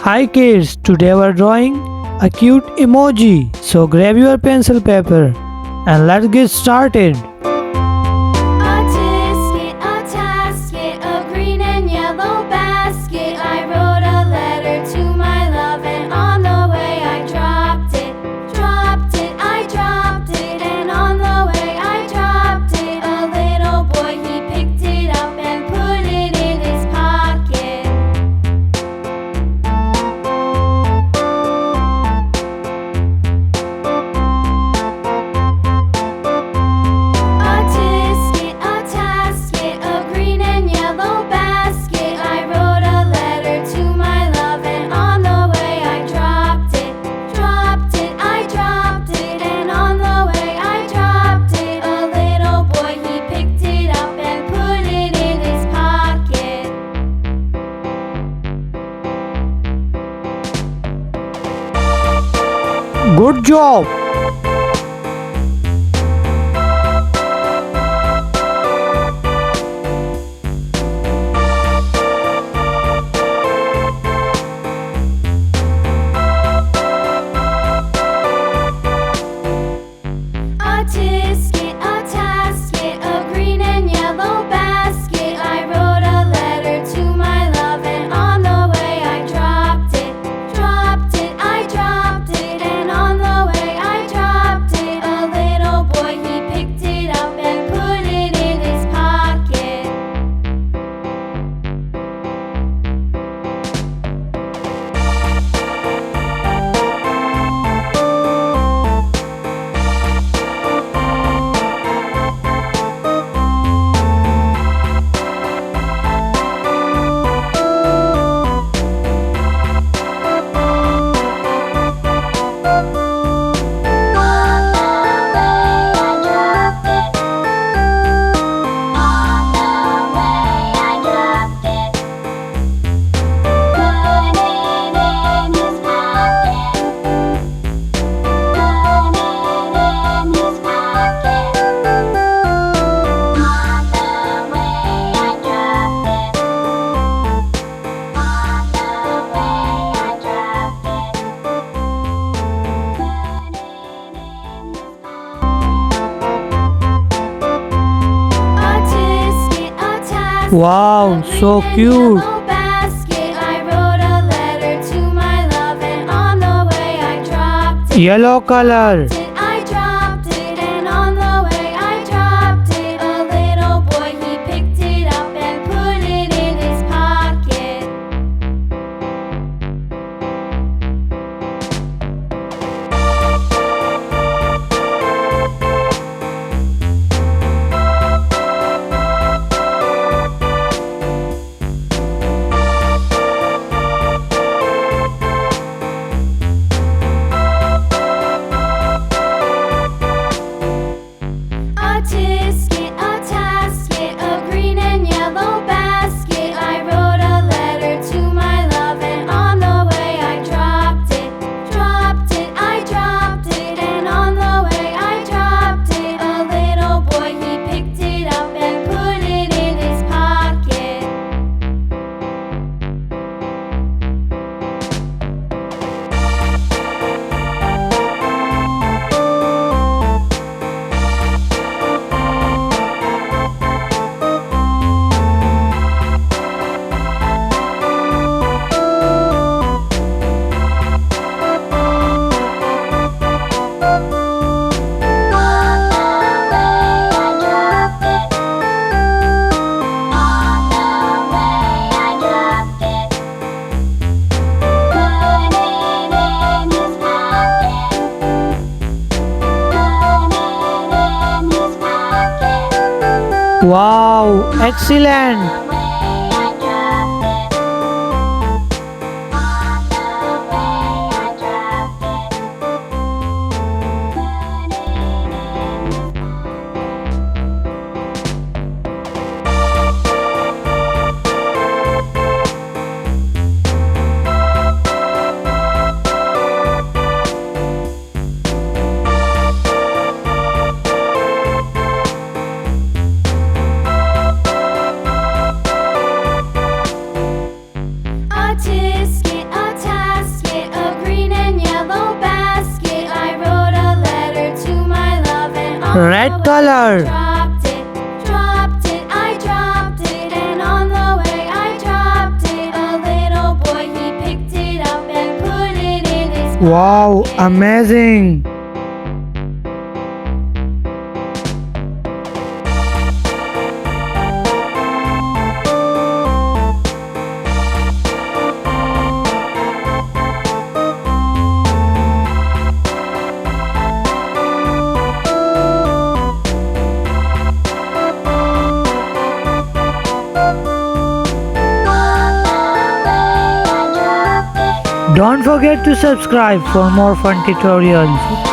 Hi kids, today we're drawing a cute emoji. So grab your pencil paper and let's get started. A tisket, a tasket, a green and yellow basket. I wrote a letter to my love, and on the way I dropped it. I dropped it, and on the way I dropped it. A little boy, he picked it up and put it in his pocket. A tisket, a tasket, a green and yellow basket. I wrote a letter to my love, and on the way I dropped it. I dropped it, and on the way I dropped it. A little boy, he picked it up and put it in his pocket. Good job! A tisket, a tasket, a green and yellow basket. I wrote a letter to my love, and on the way I dropped it. I dropped it, and on the way I dropped it. A little boy, he picked it up and put it in his pocket. Wow, so cute! Basket. I wrote a letter to my love, and on the way I dropped it. Yellow color. I dropped it, and on the way I dropped it. A little boy, he picked it up and put it in his pocket. A tisket, a tasket, a green and yellow basket. I wrote a letter to my love, and on the way I dropped it. I dropped it, and on the way I dropped it. A little boy, he picked it up and put it in his pocket. Wow, excellent! Red color. Dropped it, I dropped it, and on the way I dropped it. A little boy, he picked it up and put it in his Wow, pocket. amazing. Don't forget to subscribe for more fun tutorials.